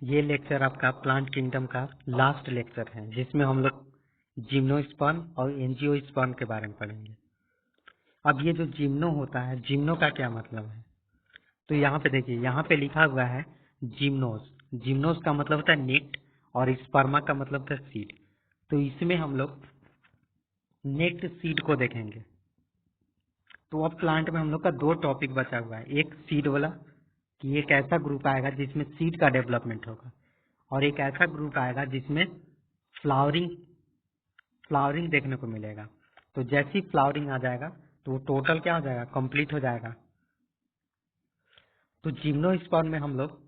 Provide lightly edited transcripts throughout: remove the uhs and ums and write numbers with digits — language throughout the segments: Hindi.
ये लेक्चर आपका प्लांट किंगडम का लास्ट लेक्चर है, जिसमें हम लोग जिम्नोस्पर्म और एंजियोस्पर्म के बारे में पढ़ेंगे। अब ये जो जिम्नो होता है, जिम्नो का क्या मतलब है? तो यहाँ पे देखिए, यहाँ पे लिखा हुआ है जिम्नोस। जिम्नोस का मतलब होता है नेक्ट और स्पर्मा का मतलब होता है सीड। तो इसमें हम लोग नेक्ट सीड को देखेंगे। तो अब प्लांट में हम लोग का दो टॉपिक बचा हुआ है, एक सीड वाला कि एक ऐसा ग्रुप आएगा जिसमें सीड का डेवलपमेंट होगा, और एक ऐसा ग्रुप आएगा जिसमें फ्लावरिंग फ्लावरिंग देखने को मिलेगा। तो जैसी फ्लावरिंग आ जाएगा तो वो टोटल क्या हो जाएगा, कंप्लीट हो जाएगा। तो जिम्नोस्पर्म में हम लोग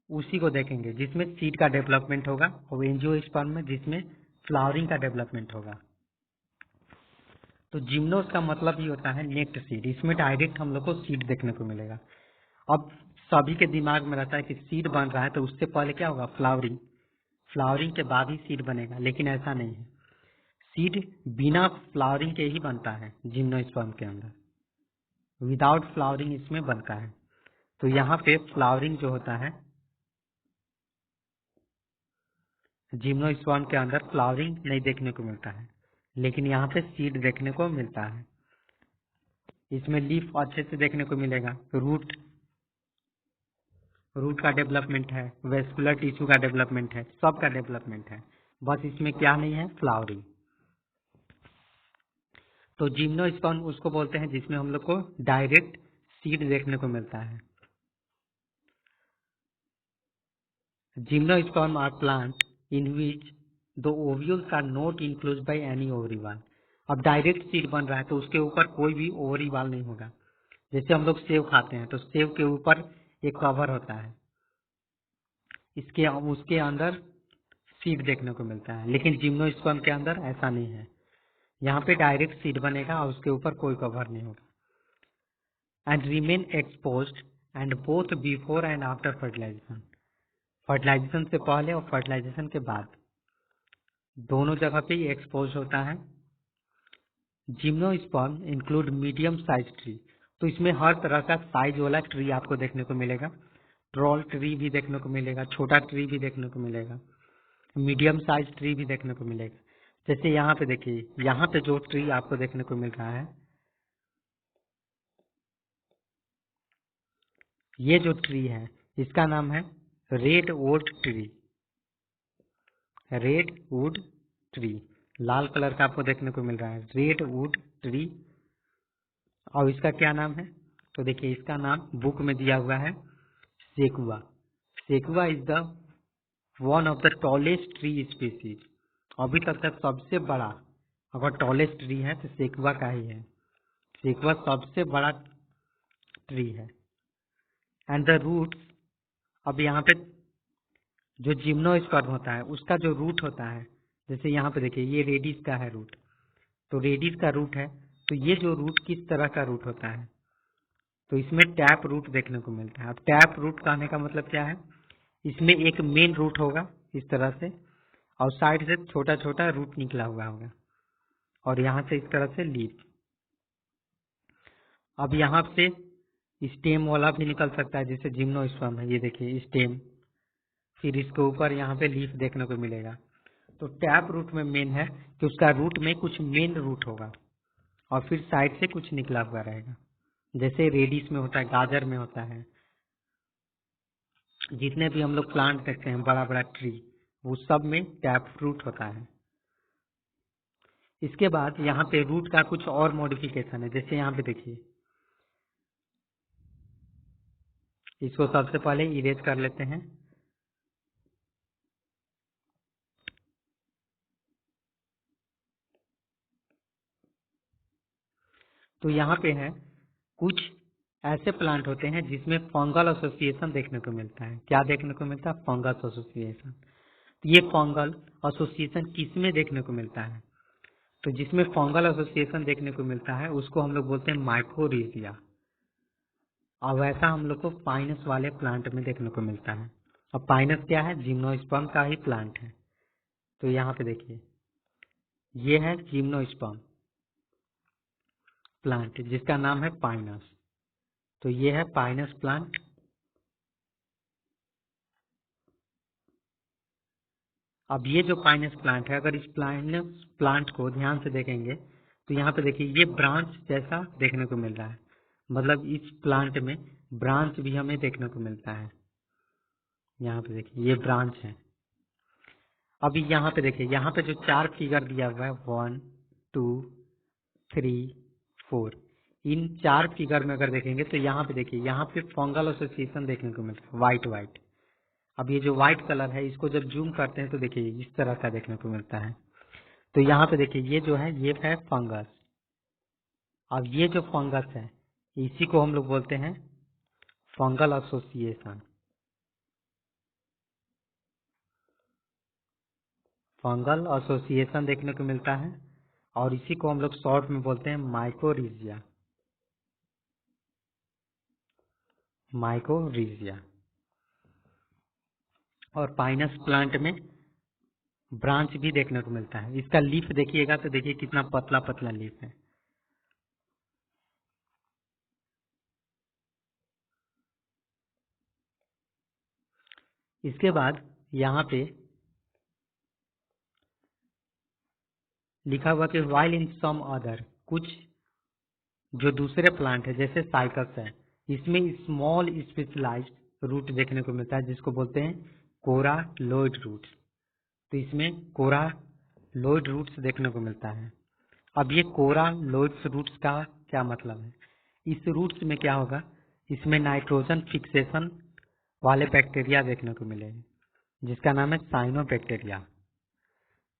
उसी को देखेंगे जिसमें सीड का डेवलपमेंट होगा, और एंजियोस्पर्म में जिसमें फ्लावरिंग का डेवलपमेंट होगा। तो जिम्नोस का मतलब ही होता है नेक्ट सीड। इसमें डायरेक्ट हम लोग को सीड देखने को मिलेगा। अब सभी के दिमाग में रहता है कि सीड बन रहा है तो उससे पहले क्या होगा, फ्लावरिंग। फ्लावरिंग के बाद ही सीड बनेगा, लेकिन ऐसा नहीं है। सीड बिना फ्लावरिंग के ही बनता है जिम्नोस्पर्म के अंदर, विदाउट फ्लावरिंग इसमें बनता है। तो यहाँ पे फ्लावरिंग जो होता है, जिम्नोस्पर्म के अंदर फ्लावरिंग नहीं देखने को मिलता है, लेकिन यहाँ पे सीड देखने को मिलता है। इसमें लीफ अच्छे से देखने को मिलेगा, रूट का डेवलपमेंट है, वेस्कुलर टिश्यू का डेवलपमेंट है, सब का डेवलपमेंट है। बस इसमें क्या नहीं है, फ्लावरिंग। तो जिम्नोस्पर्म उसको बोलते हैं जिसमें हम लोग को डायरेक्ट सीड देखने को मिलता है। Gymnosperm are plant in which the ovules are not enclosed by any ovary wall. अब डायरेक्ट सीड बन रहा है तो उसके ऊपर कोई भी ओवरी वाल नहीं होगा। जैसे हम लोग सेव खाते हैं तो सेव के ऊपर एक कवर होता है, इसके उसके अंदर सीड देखने को मिलता है, लेकिन जिम्नोस्पर्म के अंदर ऐसा नहीं है। यहाँ पे डायरेक्ट सीड बनेगा और उसके ऊपर कोई कवर नहीं होगा। And remain exposed and both before and after fertilization. Fertilization से पहले और फर्टिलाइजेशन के बाद दोनों जगह पे ही एक्सपोज होता है। Gymnosperm include medium size tree. तो इसमें हर तरह का साइज वाला ट्री आपको देखने को मिलेगा। ट्रॉल ट्री भी देखने को मिलेगा, छोटा ट्री भी देखने को मिलेगा, मीडियम साइज ट्री भी देखने को मिलेगा। जैसे यहाँ पे देखिए, यहाँ पे जो ट्री आपको देखने को मिल रहा है, ये जो ट्री है इसका नाम है redwood tree. Redwood tree, लाल कलर का आपको देखने को मिल रहा है, रेड वुड ट्री। और इसका क्या नाम है, तो देखिए इसका नाम बुक में दिया हुआ है sequoia. Sequoia is the one of the tallest tree species. अभी तक का सबसे बड़ा, अगर टॉलेस्ट ट्री है तो सेकुआ का ही है। सेकुआ सबसे बड़ा ट्री है। एंड द रूट, अब यहाँ पे जो जिम्नोस्पर्म होता है उसका जो रूट होता है, जैसे यहाँ पे देखिए ये रेडिस का है रूट, तो रेडिस का रूट है, तो ये जो रूट किस तरह का रूट होता है, तो इसमें टैप रूट देखने को मिलता है। अब टैप रूट कहने का मतलब क्या है, इसमें एक मेन रूट होगा इस तरह से, और साइड से छोटा छोटा रूट निकला हुआ होगा, और यहाँ से इस तरह से लीफ। अब यहाँ से स्टेम वाला भी निकल सकता है, जैसे जिम्नोस्पर्म है, ये देखिए स्टेम, फिर इसके ऊपर यहाँ पे लीफ देखने को मिलेगा। तो टैप रूट में मेन है कि उसका रूट में कुछ मेन रूट होगा, और फिर साइड से कुछ निकला हुआ रहेगा, जैसे रेडिस में होता है, गाजर में होता है। जितने भी हम लोग प्लांट देखते हैं बड़ा बड़ा ट्री, वो सब में टैप रूट होता है। इसके बाद यहाँ पे रूट का कुछ और मॉडिफिकेशन है, जैसे यहाँ पे देखिए, इसको सबसे पहले इरेज कर लेते हैं। तो यहाँ पे है कुछ ऐसे प्लांट होते हैं जिसमें फंगल एसोसिएशन देखने को मिलता है। क्या देखने को मिलता है, फंगल एसोसिएशन। तो ये फंगल एसोसिएशन किसमें देखने को मिलता है, तो जिसमें फंगल एसोसिएशन देखने को मिलता है उसको हम लोग बोलते हैं माइकोरिजिया। और वैसा हम लोग को पाइनस वाले प्लांट में देखने को मिलता है। अब पाइनस क्या है, जिम्नोस्पर्म का ही प्लांट है। तो यहाँ पे देखिए, ये है जिम्नोस्पर्म प्लांट जिसका नाम है पाइनस। तो ये है पाइनस प्लांट। अब ये जो पाइनस प्लांट है, अगर इस पाइनस प्लांट को ध्यान से देखेंगे तो यहाँ पे देखिए ये ब्रांच जैसा देखने को मिल रहा है, मतलब इस प्लांट में ब्रांच भी हमें देखने को मिलता है। यहाँ पे देखिए ये ब्रांच है। अभी यहाँ पे देखिए, यहाँ पे जो 4 फिगर दिया हुआ है 1 2 3 4, इन 4 फिगर में अगर देखेंगे तो यहाँ पे देखिए, यहाँ पे फंगल एसोसिएशन देखने को मिलता है, व्हाइट व्हाइट। अब ये जो व्हाइट कलर है इसको जब जूम करते हैं तो देखिए इस तरह का देखने को मिलता है। तो यहाँ पे देखिए ये जो है ये है फंगस। अब ये जो फंगस है इसी को हम लोग बोलते हैं फंगल एसोसिएशन। फंगल एसोसिएशन देखने को मिलता है और इसी को हम लोग शॉर्ट में बोलते हैं माइकोरिजिया। माइकोरिजिया। और पाइनस प्लांट में ब्रांच भी देखने को मिलता है। इसका लीफ देखिएगा तो देखिए कितना पतला पतला लीफ है। इसके बाद यहाँ पे लिखा हुआ कि वाइल इन सम अदर, कुछ जो दूसरे प्लांट है जैसे साइकस है, इसमें स्मॉल स्पेशलाइज्ड रूट देखने को मिलता है जिसको बोलते हैं कोरालोइड रूट्स। तो इसमें कोरालोइड रूट्स देखने को मिलता है। अब ये कोरालोइड रूट्स का क्या मतलब है? इस रूट्स में क्या होगा, इसमें नाइट्रोजन फिक्सेशन वाले बैक्टीरिया देखने को मिलेंगे जिसका नाम है साइनोबैक्टीरिया।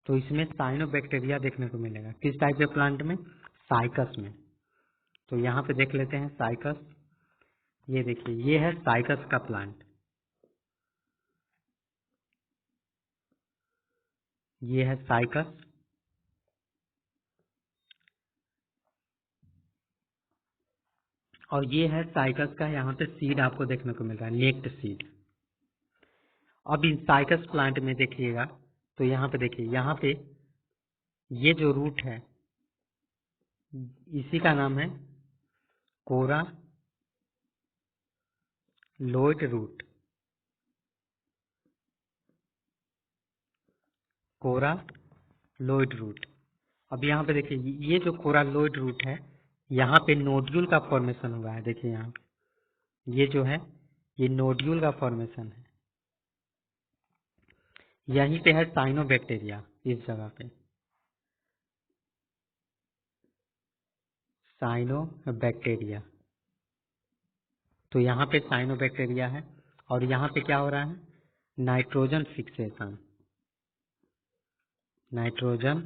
तो इसमें साइनोबैक्टीरिया देखने को मिलेगा किस टाइप के प्लांट में? साइकस में। तो यहाँ पे देख लेते हैं साइकस। ये देखिए ये है साइकस का प्लांट। ये है साइकस। और ये है साइकस का, यहाँ पे सीड आपको देखने को मिल रहा है, नेक्ड सीड। अब इन साइकस प्लांट में देखिएगा तो यहाँ पे देखिए, यहाँ पे ये जो रूट है इसी का नाम है कोरालोइड रूट। कोरालोइड रूट। अब यहाँ पे देखिए ये जो कोरालोइड रूट है, यहाँ पे नोड्यूल का फॉर्मेशन हुआ है। देखिए यहाँ ये जो है ये नोड्यूल का फॉर्मेशन है। यहीं पे है साइनोबैक्टीरिया, इस जगह पे साइनोबैक्टीरिया। तो यहाँ पे साइनोबैक्टीरिया है और यहाँ पे क्या हो रहा है? Nitrogen fixation. Nitrogen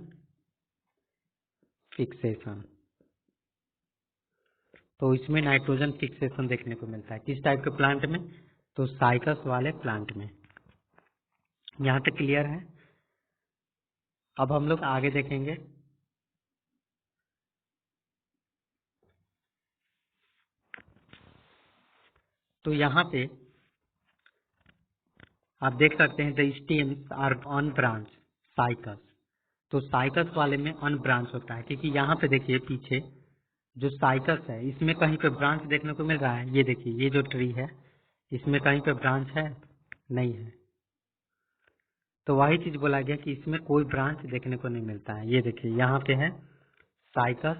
fixation. तो इसमें नाइट्रोजन फिक्सेशन देखने को मिलता है किस टाइप के प्लांट में? तो साइकस वाले प्लांट में। यहाँ तक क्लियर है? अब हम लोग आगे देखेंगे। तो यहाँ पे आप देख सकते हैं the stems are on branch cycas. तो साइकस वाले में अन ब्रांच होता है क्योंकि यहाँ पे देखिए पीछे जो साइकस है इसमें कहीं पे ब्रांच देखने को मिल रहा है। ये देखिए ये जो ट्री है इसमें कहीं पे ब्रांच है? नहीं है। तो वही चीज बोला गया कि इसमें कोई ब्रांच देखने को नहीं मिलता है। ये देखिए यहाँ पे है साइकस।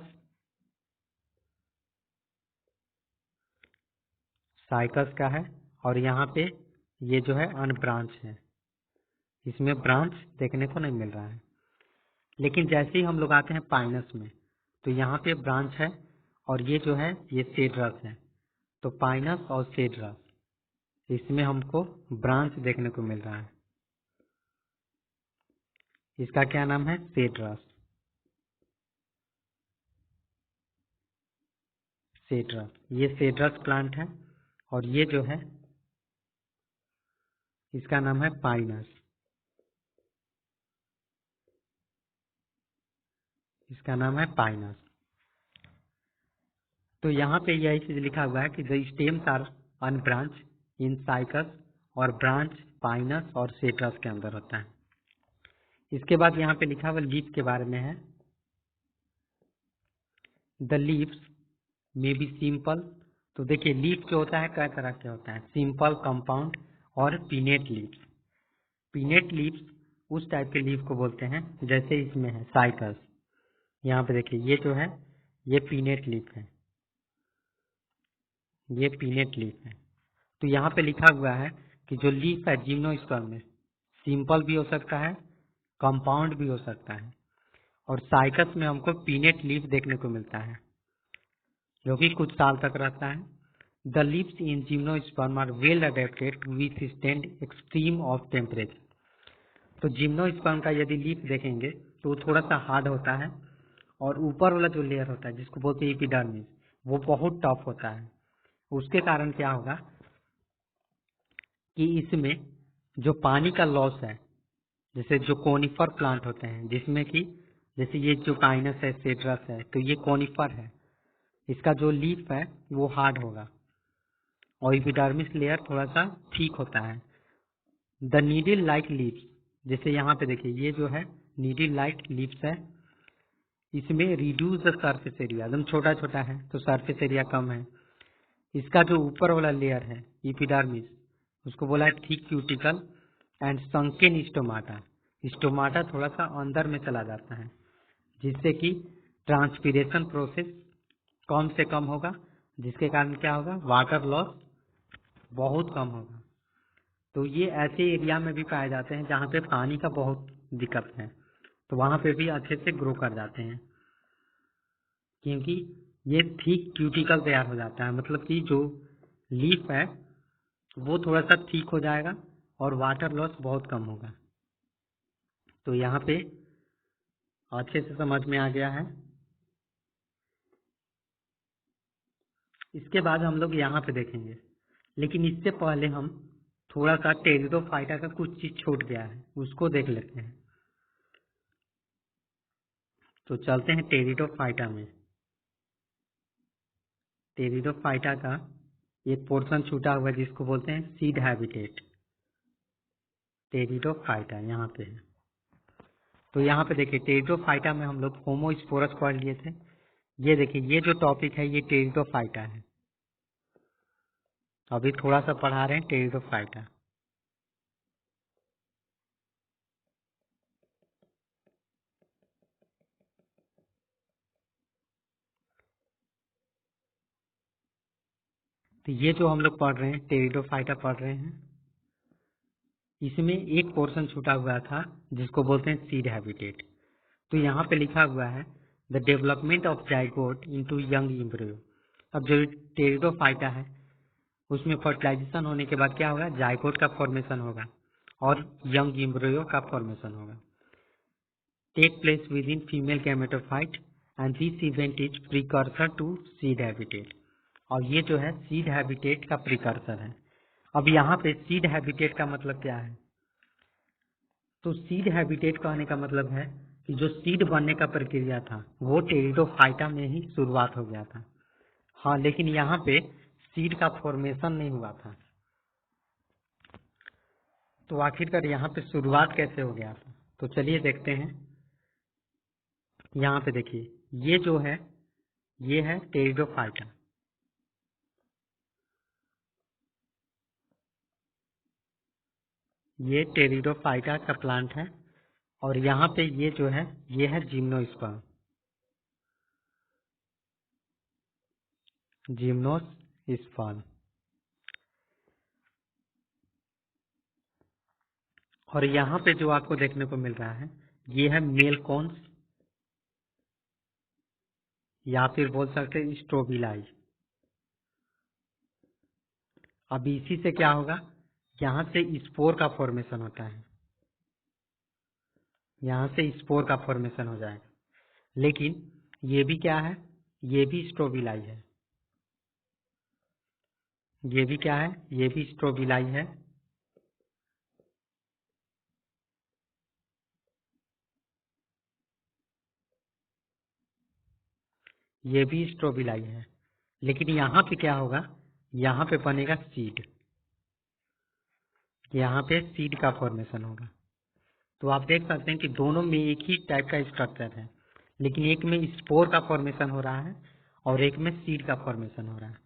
साइकस का है और यहाँ पे ये जो है अन ब्रांच है, इसमें ब्रांच देखने को नहीं मिल रहा है। लेकिन जैसे ही हम लोग आते हैं पाइनस में तो यहाँ पे ब्रांच है और ये जो है ये सेड्रस है। तो पाइनस और सेड्रस, इसमें हमको ब्रांच देखने को मिल रहा है। इसका क्या नाम है? सेड्रस। सेड्रस, ये सेड्रस प्लांट है और ये जो है इसका नाम है पाइनस। इसका नाम है पाइनस। तो यहाँ पे यही चीज लिखा हुआ है कि the stems are unbranched in cycas और ब्रांच पाइनस और सेड्रस के अंदर होता है। इसके बाद यहाँ पे लिखा हुआ लीफ के बारे में है। The leaves may be simple. तो देखिए लीफ जो होता है कई तरह के होता है, सिंपल, कंपाउंड और पिनेट लीव्स। पिनेट लीव्स उस टाइप के लीफ को बोलते हैं, जैसे इसमें है साइकस। यहाँ पे देखिए ये जो है ये पीनेट लीफ है, ये पीनेट लीफ है। तो यहाँ पे लिखा हुआ है कि जो लीफ है जिम्नोस्पर्म में सिंपल भी हो सकता है, कंपाउंड भी हो सकता है, और साइकस में हमको पीनेट लीफ देखने को मिलता है जो कि कुछ साल तक रहता है। The leaves in gymnosperm are well adapted to withstand extreme of temperature. तो जिम्नोस्पर्म का यदि लीफ देखेंगे तो वो थोड़ा सा हार्ड होता है, और ऊपर वाला जो लेयर होता है जिसको बोलते हैं एपिडर्मिस, वो बहुत टफ होता है। उसके कारण क्या होगा कि इसमें जो पानी का लॉस है, जैसे जो कोनिफर प्लांट होते हैं जिसमें कि जैसे ये जो काइनस है, सेड्रस है, तो ये कोनिफर है, इसका जो लीफ है वो हार्ड होगा और एपिडर्मिस लेयर थोड़ा सा ठीक होता है। द नीडल लाइक लीव्स, जैसे यहाँ पे देखिए ये जो है नीडल लाइक लीव्स है, इसमें रिड्यूस द सरफेस एरिया, एकदम छोटा छोटा है तो सरफेस एरिया कम है। इसका जो ऊपर वाला लेयर है एपिडर्मिस, उसको बोला है thick cuticle and sunken stomata. Stomata थोड़ा सा अंदर में चला जाता है जिससे कि ट्रांसपीरेशन प्रोसेस कम से कम होगा, जिसके कारण क्या होगा, वाटर लॉस बहुत कम होगा। तो ये ऐसे एरिया में भी पाए जाते हैं जहाँ पे पानी का बहुत दिक्कत है, तो वहाँ पे भी अच्छे से ग्रो कर जाते हैं, क्योंकि ये थिक क्यूटिकल तैयार हो जाता है, मतलब कि जो लीफ है वो थोड़ा सा थिक हो जाएगा और वाटर लॉस बहुत कम होगा। तो यहाँ पे अच्छे से समझ में आ गया है। इसके बाद हम लोग यहाँ पे देखेंगे, लेकिन इससे पहले हम थोड़ा सा टेरिडोफाइटा का कुछ चीज छूट गया है उसको देख लेते हैं। तो चलते हैं टेरिडोफाइटा में। टेरिडोफाइटा का एक पोर्शन छूटा हुआ है जिसको बोलते हैं सीड हैबिटेट। टेरिडोफाइटा यहाँ पे है। तो यहाँ पे देखिए टेरिडोफाइटा में हम लोग होमोस्पोरस पढ़ लिए थे। ये देखिए ये जो टॉपिक है ये टेरिडोफाइटा है, अभी थोड़ा सा पढ़ा रहे हैं टेरिडोफाइटा। तो ये जो हम लोग पढ़ रहे हैं टेरिडोफाइटा पढ़ रहे हैं, इसमें एक पोर्शन छूटा हुआ था जिसको बोलते हैं सीड हैबिटेट। तो यहाँ पे लिखा हुआ है the development of zygote into young embryo. अब जो टेरिडोफाइटा है उसमें फर्टिलाइजेशन होने के बाद क्या होगा, जाइगोट का फॉर्मेशन होगा और यंग एम्ब्रियो का फॉर्मेशन होगा। Take place within female gametophyte and this event is precursor to seed habitat. और ये जो है सीड हैबिटेट का प्रिकर्सर है। अब यहाँ पे सीड हैबिटेट का मतलब क्या है, तो सीड हैबिटेट कहने का मतलब है कि जो सीड बनने का प्रक्रिया था वो टेरिडोफाइटा में ही शुरुआत हो गया था। हाँ, लेकिन यहाँ पे सीड का फॉर्मेशन नहीं हुआ था। तो आखिरकार यहाँ पे शुरुआत कैसे हो गया था, तो चलिए देखते हैं। यहाँ पे देखिए ये जो है ये है टेरिडोफाइटा। ये टेरिडोफाइटा का प्लांट है और यहाँ पे ये जो है ये है जिम्नोस्पर्म। जिम्नोस्पर्म। और यहाँ पे जो आपको देखने को मिल रहा है ये है मेल कोन्स, या फिर बोल सकते हैं स्ट्रोबिलाई। अब इसी से क्या होगा, यहाँ से स्पोर का फॉर्मेशन होता है, यहाँ से स्पोर का फॉर्मेशन हो जाएगा। लेकिन ये भी क्या है, ये भी स्ट्रोबिलाई है। ये भी क्या है, ये भी स्ट्रोबिलाई है। ये भी स्ट्रोबिलाई है। लेकिन यहाँ पे क्या होगा, यहाँ पे बनेगा सीड, यहाँ पे सीड का फॉर्मेशन होगा। तो आप देख सकते हैं कि दोनों में एक ही टाइप का स्ट्रक्चर है, लेकिन एक में स्पोर का फॉर्मेशन हो रहा है और एक में सीड का फॉर्मेशन हो रहा है।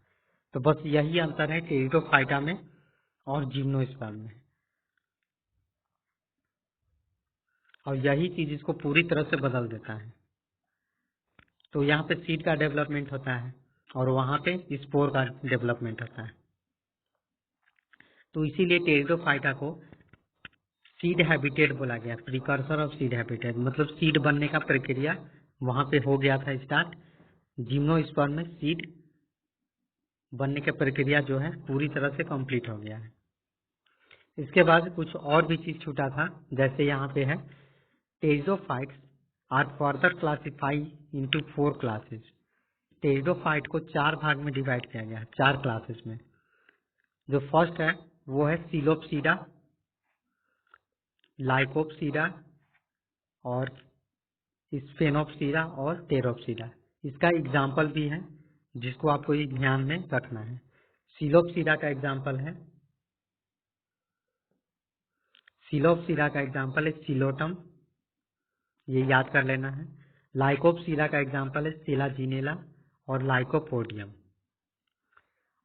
तो बस यही अंतर है टेरिडोफाइटा में और जिम्नोस्पर्म में। और यही चीज इसको पूरी तरह से बदल देता है। तो यहाँ पे सीड का डेवलपमेंट होता है और वहाँ पे स्पोर का डेवलपमेंट होता है। तो इसीलिए टेरिडोफाइटा को सीड हैबिटेट बोला गया, प्रिकर्सर ऑफ सीड हैबिटेट, मतलब सीड बनने का प्रक्रिया वहां पे हो गया था स्टार्ट। जिम्नोस्पर्म में सीड बनने की प्रक्रिया जो है पूरी तरह से कंप्लीट हो गया है। इसके बाद कुछ और भी चीज छूटा था, जैसे यहाँ पे है pteridophytes are further classify into 4 classes. Pteridophyte को 4 भाग में डिवाइड किया गया है, 4 क्लासेस में। जो फर्स्ट है वो है सिलोप्सीडा, लाइकोप्सीडा और स्फेनोप्सीडा और टेरोप्सीडा। इसका एग्जाम्पल भी है जिसको आपको ये ध्यान में रखना है। सिलोप्सीडा का एग्जाम्पल है सिलोटम, ये याद कर लेना है। लाइकोप्सीडा का एग्जाम्पल है सेलाजिनेला और लाइकोपोडियम,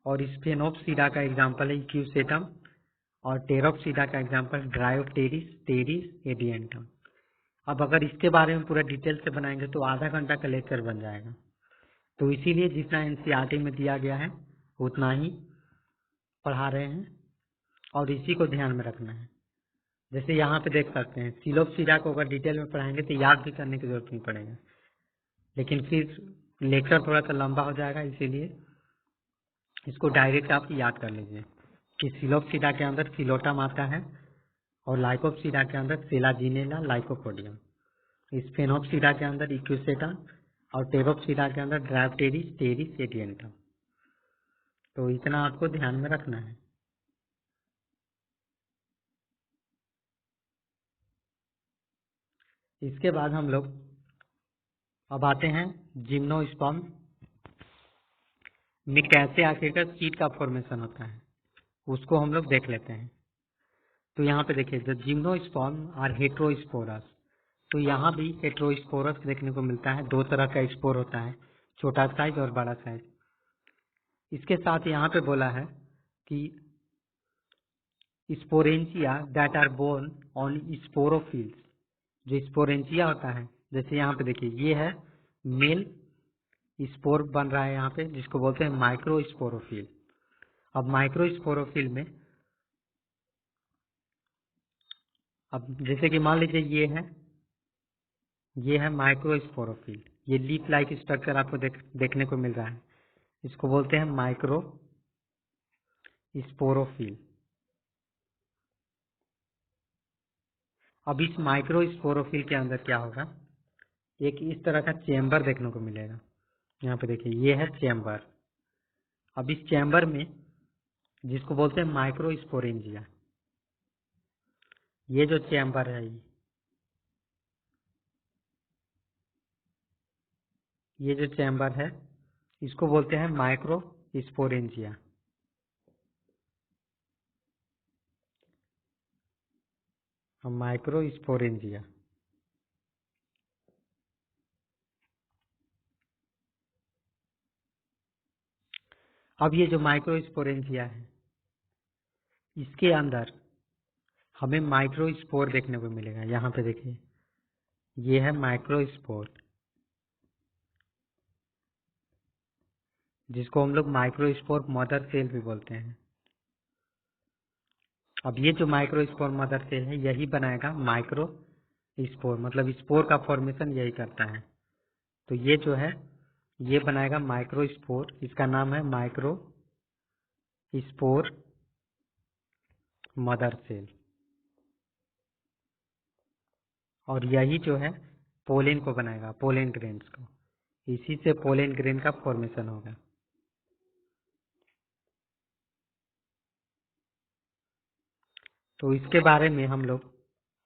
और स्फेनोप्सीडा का एग्जाम्पल है इक्यूसेटम, और टेरोप्सीडा का एग्जाम्पल ड्रायोप्टेरिस, टेरिस, एडियंटम। अब अगर इसके बारे में पूरा डिटेल से बनाएंगे तो आधा घंटा का लेक्चर बन जाएगा। तो इसीलिए जितना एनसीईआरटी में दिया गया है उतना ही पढ़ा रहे हैं और इसी को ध्यान में रखना है। जैसे यहाँ पे देख सकते हैं सिलोप्सीडा को अगर डिटेल में पढ़ाएंगे तो याद भी करने की जरूरत नहीं पड़ेगा, लेकिन फिर लेक्चर थोड़ा सा लंबा हो जाएगा, इसीलिए इसको डायरेक्ट आप याद कर लीजिए कि सिलोप्सीडा के अंदर फिलोटम आता है और लाइकोप्सीडा के अंदर सेलाजिनेला, लाइकोपोडियम, स्फेनोप्सीडा के अंदर इक्यूसेटा और टेरोप्सीडा के अंदर ड्रायोप्टेरिस, टेरिस, एडियंटम। तो इतना आपको ध्यान में रखना है। इसके बाद हम लोग अब आते हैं जिम्नोस्पर्म में कैसे आखिरकार सीड का फॉर्मेशन होता है, उसको हम लोग देख लेते हैं। तो यहाँ पे देखिए द जिम्नोस्पर्म आर हेट्रोस्पोरस। तो यहाँ भी हेट्रोस्पोरस देखने को मिलता है, 2 तरह का स्पोर होता है, छोटा साइज और बड़ा साइज। इसके साथ यहाँ पे बोला है कि sporangia that are borne on sporophylls. जो स्पोरेंजिया होता है, जैसे यहाँ पे देखिए ये है मेल स्पोर बन रहा है यहाँ पे, जिसको बोलते हैं माइक्रोस्पोरोफिल। अब माइक्रोस्पोरोफिल में अब जैसे कि मान लीजिए ये है माइक्रोस्पोरोफिल, ये लीफ लाइक स्ट्रक्चर आपको देखने को मिल रहा है, इसको बोलते हैं माइक्रो स्पोरोफिल। अब इस माइक्रो स्पोरोफिल के अंदर क्या होगा, एक इस तरह का चेम्बर देखने को मिलेगा। यहाँ पे देखिए ये है चेम्बर। अब इस चेम्बर में जिसको बोलते हैं माइक्रो स्पोरेंजिया, ये जो चेम्बर है ये जो चेम्बर है इसको बोलते हैं माइक्रो स्पोरेंजिया। Micro sporangia. अब ये जो माइक्रो स्पोरेंजिया है इसके अंदर हमें माइक्रो स्पोर देखने को मिलेगा। यहाँ पे देखिए ये है माइक्रो स्पोर, जिसको हम लोग माइक्रो स्पोर मदर सेल भी बोलते हैं। अब ये जो माइक्रो स्पोर मदर सेल है यही बनाएगा माइक्रो स्पोर, मतलब स्पोर का फॉर्मेशन यही करता है। तो ये जो है ये बनाएगा माइक्रो स्पोर, इसका नाम है माइक्रो स्पोर मदर सेल। और यही जो है पोलेन को बनाएगा, पोलेन ग्रेन्स को, इसी से पोलेन ग्रेन का फॉर्मेशन होगा। तो इसके बारे में हम लोग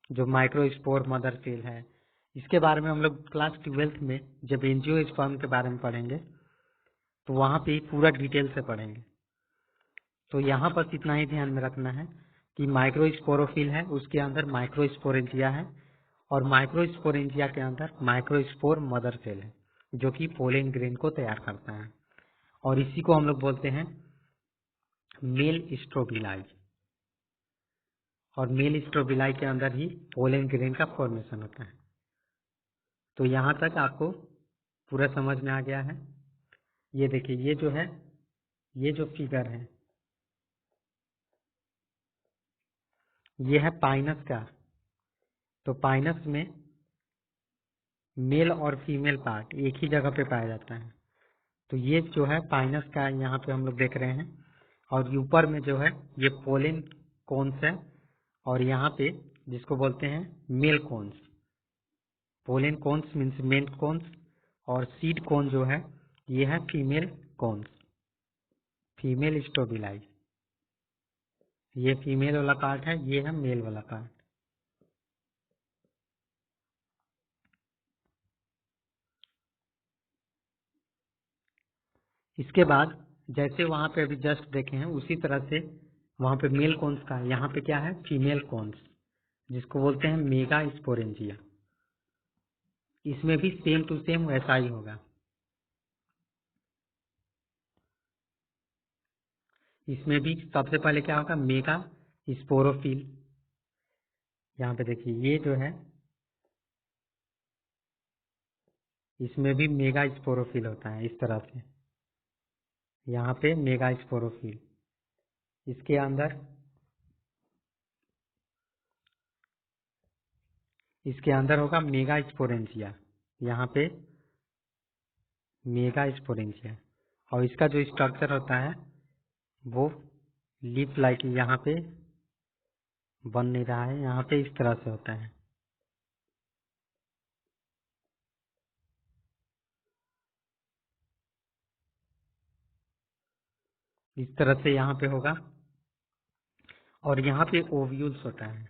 जो माइक्रो स्पोर मदर सेल है इसके बारे में हम लोग क्लास 12th में जब एंजियोस्पर्म के बारे में पढ़ेंगे तो वहाँ पे पूरा डिटेल से पढ़ेंगे। तो यहाँ पर इतना ही ध्यान में रखना है कि माइक्रो स्पोरोफिल है, उसके अंदर माइक्रो स्पोरेंजिया है, और माइक्रो स्पोरेंजिया के अंदर माइक्रो स्पोर मदर सेल है जो कि पोलेन ग्रेन को तैयार करता है, और इसी को हम लोग बोलते हैं मेल स्ट्रोबिलाई। और मेल स्ट्रोबिलाई के अंदर ही पोलन ग्रेन का फॉर्मेशन होता है। तो यहाँ तक आपको पूरा समझ में आ गया है। ये देखिए, ये जो फिगर है ये है पाइनस का। तो पाइनस में मेल और फीमेल पार्ट एक ही जगह पे पाया जाता है। तो ये जो है पाइनस का यहाँ पे हम लोग देख रहे हैं, और ऊपर में जो है ये पोलन कोन्स है, और यहाँ पे जिसको बोलते हैं male cones. Pollen cones means male cones, और सीड कोन जो है ये है फीमेल कोन्स, फीमेल स्ट्रोबिलाई। ये फीमेल वाला पार्ट है, ये है मेल वाला पार्ट। इसके बाद जैसे वहां पे अभी जस्ट देखे हैं उसी तरह से वहां पे मेल कोन्स का, यहाँ पे क्या है फीमेल कोन्स, जिसको बोलते हैं मेगा स्पोरेंजिया। इसमें भी सेम टू सेम वैसा ही होगा। इसमें भी सबसे पहले क्या होगा, मेगा स्पोरोफिल। यहाँ पे देखिए ये जो है इसमें भी मेगा स्पोरोफिल होता है इस तरह से। यहाँ पे मेगा स्पोरोफिल, इसके अंदर होगा मेगा स्पोरेंजिया। यहाँ पे मेगा स्पोरेंजिया, और इसका जो स्ट्रक्चर होता है वो लीफ लाइक, यहाँ पे बन नहीं रहा है, यहाँ पे इस तरह से होता है। इस तरह से यहाँ पे होगा, और यहाँ पे ओव्यूल्स होता है।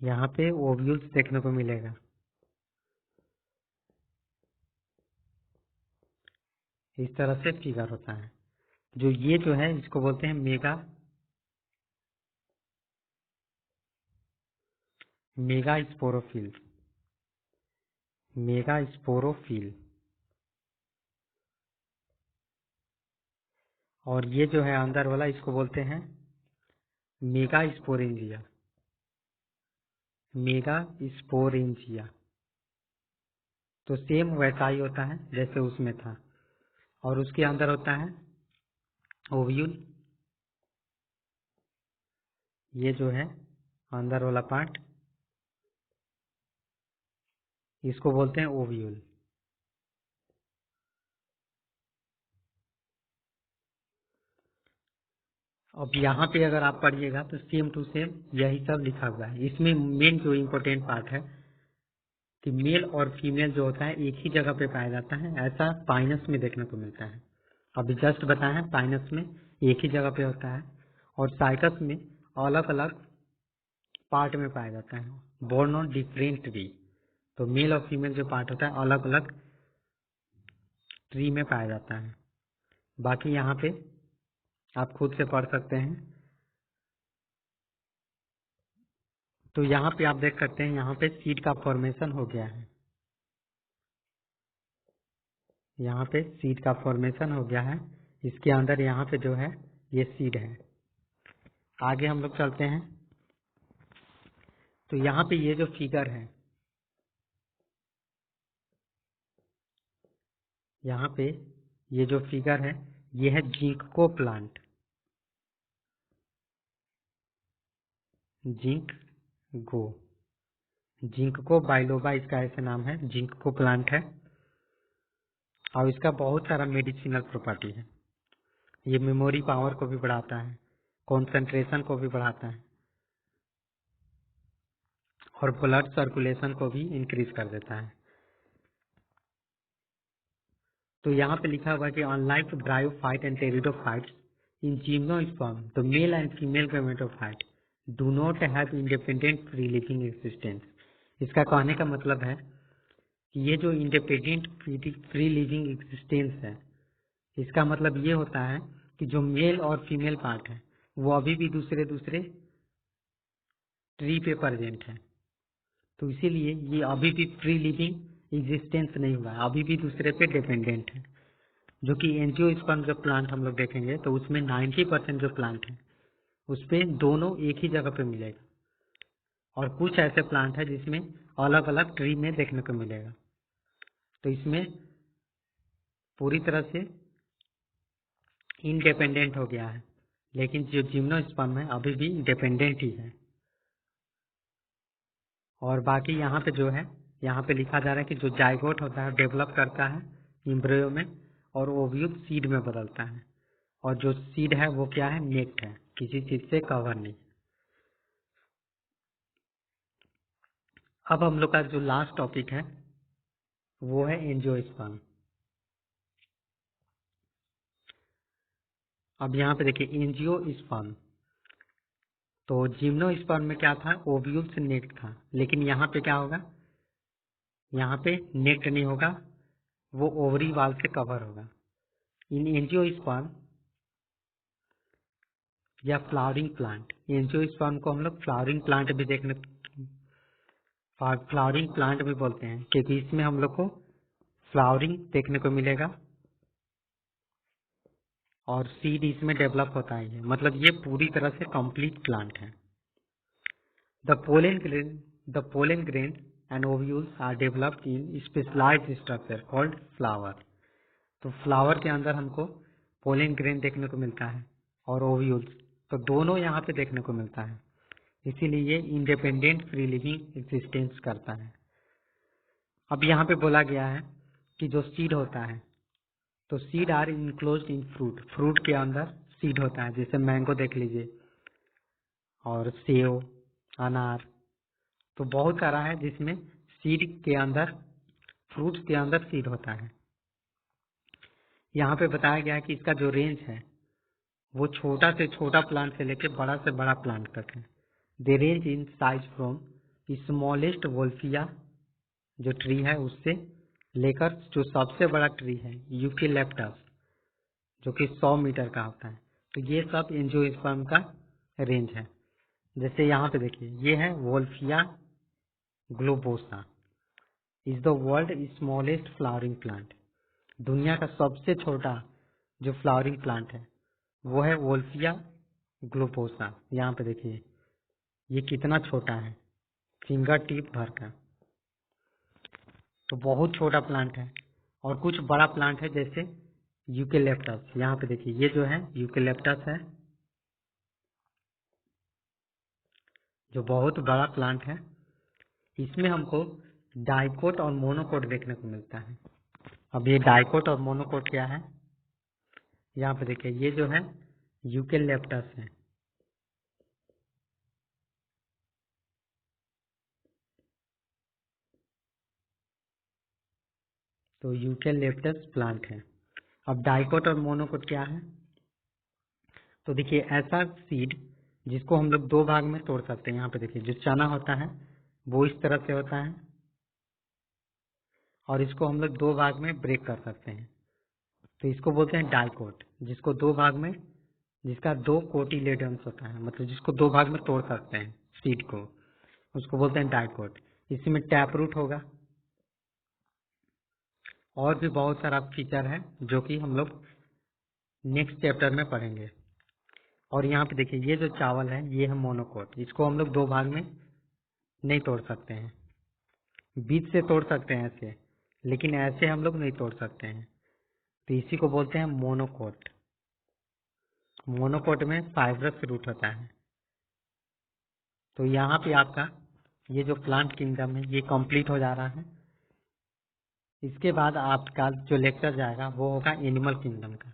यहाँ पे ओव्यूल्स देखने को मिलेगा। इस तरह से फिगर होता है। जो ये जो है इसको बोलते हैं मेगा स्पोरोफिल, मेगा स्पोरोफिल। और ये जो है अंदर वाला इसको बोलते हैं मेगा स्पोरेंजिया, मेगा स्पोरेंजिया। तो सेम वैसा ही होता है जैसे उसमें था, और उसके अंदर होता है ओव्यूल। ये जो है अंदर वाला पार्ट इसको बोलते हैं ओव्यूल। अब यहाँ पे अगर आप पढ़िएगा तो सेम टू सेम यही सब लिखा हुआ है। इसमें मेन जो इम्पोर्टेंट पार्ट है कि मेल और फीमेल जो होता है एक ही जगह पे पाया जाता है, ऐसा पाइनस में देखने को मिलता है। अभी जस्ट बताया है पाइनस में एक ही जगह पे होता है, और साइकस में अलग अलग पार्ट में पाया जाता है, बोर्न ऑन डिफरेंट ट्री। तो मेल और फीमेल जो पार्ट होता है अलग अलग ट्री में पाया जाता है। बाकी यहाँ पे आप खुद से पढ़ सकते हैं। तो यहाँ पे आप देख सकते हैं, यहाँ पे सीड का फॉर्मेशन हो गया है। यहाँ पे सीड का फॉर्मेशन हो गया है। इसके अंदर यहाँ पे जो है ये सीड है। आगे हम लोग चलते हैं। तो यहाँ पे ये जो फिगर है, यहाँ पे ये जो फिगर है ये है जिंको प्लांट, जिंको बाइलोबा इसका ऐसे नाम है, जिंको प्लांट है। और इसका बहुत सारा मेडिसिनल प्रॉपर्टी है। ये मेमोरी पावर को भी बढ़ाता है, कंसंट्रेशन को भी बढ़ाता है, और ब्लड सर्कुलेशन को भी इंक्रीज कर देता है। तो यहाँ पे लिखा हुआ है कि unlike bryophyte and pteridophytes in gymnosperm the male and female gametophyte do not have independent free living existence. इसका कहने का मतलब है कि ये जो इंडिपेंडेंट फ्री लिविंग एक्सिस्टेंस है, इसका मतलब ये होता है कि जो मेल और फीमेल पार्ट है वो अभी भी दूसरे ट्री पे प्रेजेंट है। तो इसीलिए ये अभी भी फ्री लिविंग एग्जिस्टेंस नहीं हुआ है, अभी भी दूसरे पे डिपेंडेंट है। जो कि एंजियोस्पर्म जो प्लांट हम लोग देखेंगे तो उसमें 90% जो प्लांट है उस पे दोनों एक ही जगह पे मिलेगा, और कुछ ऐसे प्लांट है जिसमें अलग अलग ट्री में देखने को मिलेगा। तो इसमें पूरी तरह से इंडिपेंडेंट हो गया है, लेकिन जो जिम्नोस्पर्म है अभी भी डिपेंडेंट ही है। और बाकी यहाँ पे जो है, यहाँ पे लिखा जा रहा है कि जो जाइगोट होता है डेवलप करता है एम्ब्रियो में, और ओव्यूल सीड में बदलता है, और जो सीड है वो क्या है, नेक्ड है, किसी चीज से कवर नहीं। अब हम लोग का जो लास्ट टॉपिक है वो है एंजियोस्पर्म। अब यहाँ पे देखिए एंजियोस्पर्म, तो जिम्नोस्पर्म में क्या था, ओव्यूल से नेक्ड था, लेकिन यहाँ पे क्या होगा, यहाँ पे नेक्ड नहीं होगा, वो ओवरी वाल से कवर होगा। इन एंजियोस्पर्म या फ्लावरिंग प्लांट, एंजियोस्पर्म को हम लोग फ्लावरिंग प्लांट भी फ्लावरिंग प्लांट भी बोलते हैं, क्योंकि इसमें हम लोग को फ्लावरिंग देखने को मिलेगा और सीड इसमें डेवलप होता है। मतलब ये पूरी तरह से कंप्लीट प्लांट है। The pollen grain and ovules are developed in specialized structure called flower. तो फ्लावर के अंदर हमको पोलन ग्रेन देखने को मिलता है और ओव्यूल्स, तो दोनों यहाँ पे देखने को मिलता है, इसीलिए ये इंडिपेंडेंट फ्री लिविंग एग्जिस्टेंस करता है। अब यहाँ पे बोला गया है कि जो सीड होता है, तो seed are enclosed in fruit, fruit के अंदर सीड होता है, जैसे मैंगो देख लीजिए और सेव, अनार, तो बहुत सारा है जिसमें सीड के अंदर, फ्रूट्स के अंदर सीड होता है। यहाँ पे बताया गया है कि इसका जो रेंज है वो छोटा से छोटा प्लांट से लेकर बड़ा से बड़ा प्लांट तक है। They range in size from smallest wolffia जो ट्री है उससे लेकर जो सबसे बड़ा ट्री है यूकेलिप्टस जो कि 100 मीटर का होता है। तो ये सब एंजियोस्पर्म का रेंज है। जैसे यहाँ पे देखिए, ये है Wolffia globosa, is the world smallest flowering plant. दुनिया का सबसे छोटा जो फ्लावरिंग प्लांट है वो है वोल्फिया ग्लोबोसा। यहाँ पे देखिए ये कितना छोटा है, फिंगर टिप भर का, तो बहुत छोटा प्लांट है। और कुछ बड़ा प्लांट है जैसे यूकेलिप्टस, यहाँ पे देखिए ये जो है यूकेलिप्टस है जो बहुत बड़ा प्लांट है। इसमें हमको डाइकोट और मोनोकोट देखने को मिलता है। अब ये डाइकोट और मोनोकोट क्या है, यहाँ पे देखिए ये जो है यूकेलिप्टस है, तो यूकेलिप्टस प्लांट है। अब डाइकोट और मोनोकोट क्या है, तो देखिए ऐसा सीड जिसको हम लोग दो भाग में तोड़ सकते हैं। यहाँ पे देखिए जो चना होता है वो इस तरह से होता है, और इसको हम लोग दो भाग में ब्रेक कर सकते हैं, तो इसको बोलते हैं डाइकोट। जिसको दो भाग में, जिसका दो कोटिलेडन्स होता है, मतलब जिसको दो भाग में तोड़ सकते हैं सीड को, उसको बोलते हैं डाइकोट। इसमें टैप रूट होगा, और भी बहुत सारा फीचर है जो कि हम लोग नेक्स्ट चैप्टर में पढ़ेंगे। और यहाँ पे देखिए ये जो चावल है ये है मोनोकोट, इसको हम लोग दो भाग में नहीं तोड़ सकते हैं, बीच से तोड़ सकते हैं ऐसे, लेकिन ऐसे हम लोग नहीं तोड़ सकते हैं, तो इसी को बोलते हैं मोनोकोट। मोनोकोट में फाइब्रस रूट होता है। तो यहाँ पे आपका ये जो प्लांट किंगडम है ये कंप्लीट हो जा रहा है। इसके बाद आपका जो लेक्चर जाएगा वो होगा एनिमल किंगडम का।